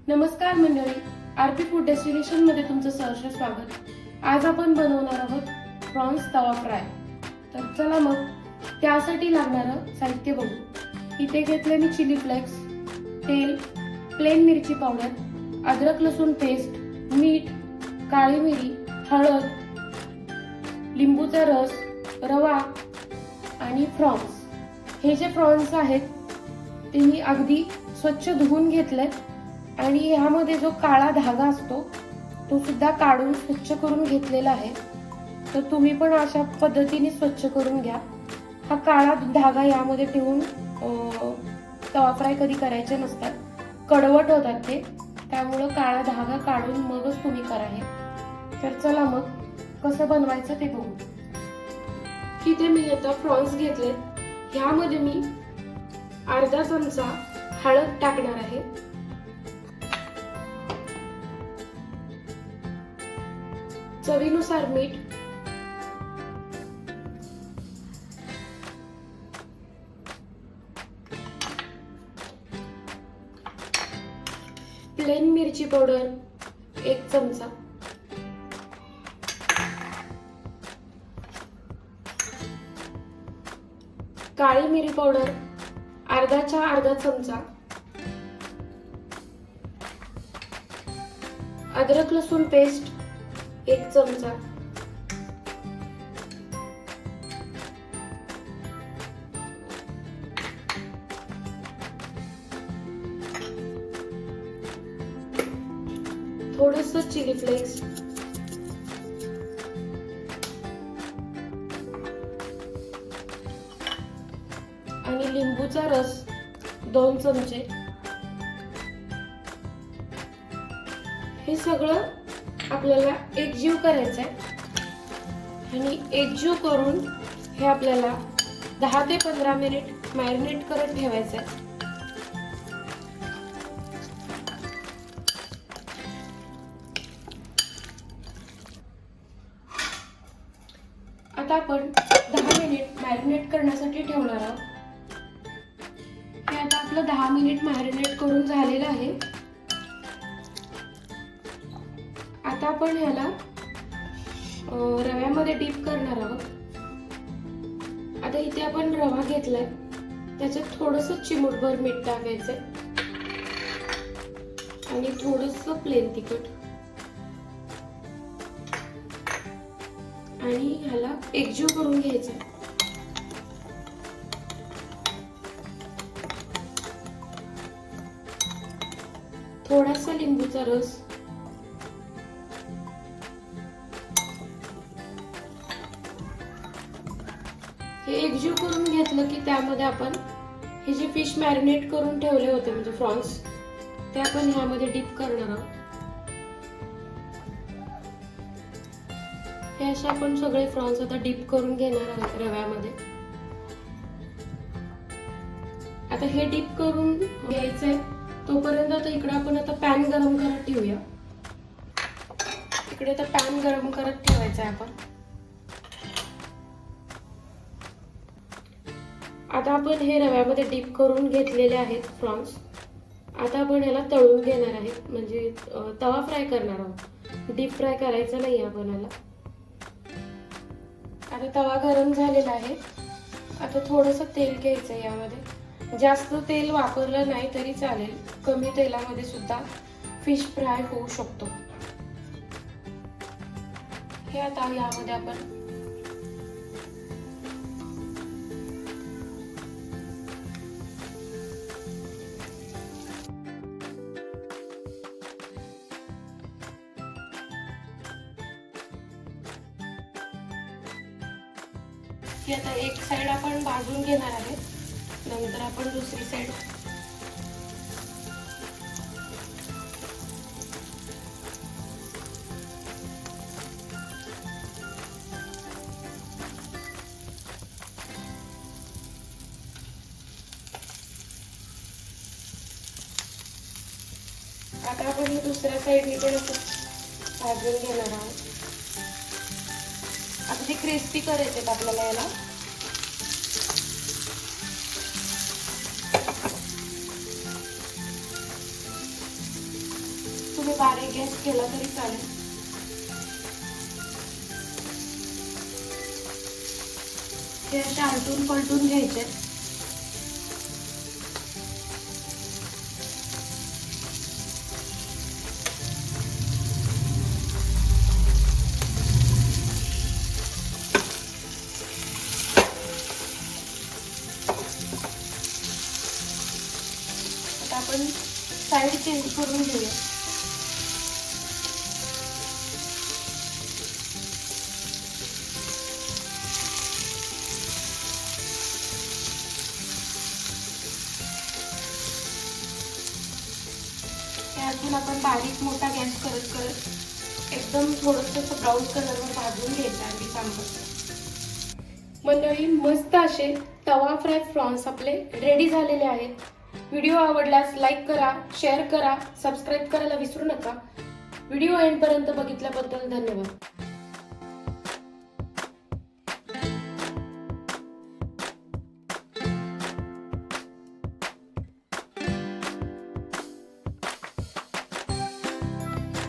नमस्कार मंडळी, RP food destination मध्ये तुमचं सहर्ष स्वागत. आज आपण बनवणार आहोत प्रॉन्स तवा फ्राय. तर चला मग त्यासाठी लागणारं साहित्य बघू. इथे घेतले मी चिली फ्लेक्स, तेल, प्लेन मिरची पावडर, अद्रक लसूण पेस्ट, मीठ, काळी मिरी, हळद, लिंबूचा रस, रवा आणि फ्रॉन्स. हे जे फ्रॉन्स आहेत ते मी अगदी स्वच्छ धुवून घेतलेत आणि ह्यामध्ये जो काळा धागा असतो तो सुद्धा काढून स्वच्छ करून घेतलेला आहे. तर तुम्ही पण अशा पद्धतीने स्वच्छ करून घ्या. हा काळा धागा यामध्ये ठेवून तवा फ्राय कधी करायचे नसतात, कडवट होतात ते, त्यामुळं काळा धागा काढून मगच तुम्ही करा हे. तर चला मग कसं बनवायचं ते बघू. इथे मी आता फ्रॉन्स घेतलेत. ह्यामध्ये मी अर्धा चमचा हळद टाकणार आहे, चवीनुसार मीठ, प्लेन मिरची पावडर 1 चमचा, काळी मिरी पावडर अर्धा चमचा, अद्रक लसूण पेस्ट 1 चमचा, थोडंसं चिली फ्लेक्स, आणि लिंबूचा रस 2 चमचे. हे सगळं आपल्याला एकजीव करायचंय आणि एकजीव करून हे आपल्याला 10 ते 15 मिनिट मॅरिनेट करत ठेवायचंय. आता आपण 10 मिनिट मॅरिनेट करण्यासाठी ठेवणार आहोत. हे आता आपलं 10 मिनिट मॅरिनेट करून झालेलं आहे. आता आपण ह्याला रव्यामध्ये डीप करणार आहोत. आता इथे आपण रवा घेतलाय, त्याच्यात थोडंसं चिमूटभर मीठ टाकायचंय आणि थोडंसं प्लेन तिखट, आणि ह्याला एकजीव करून घ्यायचं. थोडासा लिंबूचा रस, हे एकजीव करून घेतलं की त्यामध्ये आपण हे जे फिश मॅरिनेट करून ठेवले होते म्हणजे फ्रॉन्स, ते आपण ह्यामध्ये डीप करणार आहोत. हे असे आपण सगळे फ्रॉन्स आता डीप करून घेणार आहोत रव्यामध्ये. आता हे डीप करून घ्यायचंय. तोपर्यंत आता इकडे आपण आता पॅन गरम करत ठेवूया. इकडे तर पॅन गरम करत ठेवायचा आहे आपण. आता आपण हे रव्यामध्ये डीप करून घेतलेले आहेत फ्रॉन्स. आता आपण ह्याला तळून घेणार आहे, म्हणजे तवा फ्राय करणार आहोत, डीप फ्राय करायचं नाही आपण ह्याला. आता तवा गरम झालेला आहे. आता थोडंसं तेल घ्यायचं यामध्ये. जास्त तेल वापरलं नाही तरी चालेल, कमी तेलामध्ये सुद्धा फिश फ्राय होऊ शकतो. हे आता यामध्ये आपण ही आता एक साइड आपण भाजून घेणार आहे, नंतर आपण दुसरी साइड. आता आपण ही दुसऱ्या साइडने पण असं भाजून घेणार आहोत. अगदी क्रिस्पी करायचे आपल्याला याला. तुम्ही बारीक गॅस केला तरी चालेल. हे असे आलटून पलटून घ्यायचे. आता आपण साईड चेंज करून घेऊया. त्यातून आपण बारीक मोठा गॅस करत करत एकदम थोडंसं ब्राऊन कलरवर भाजून घ्यायचं आणि सांबार. मंडळी, मस्त असे तवा फ्राय प्रॉन्स आपले रेडी झालेले आहेत. व्हिडिओ आवडल्यास लाईक करा, शेअर करा, सबस्क्राईब करायला विसरू नका. व्हिडिओ एंडपर्यंत बघितल्याबद्दल धन्यवाद.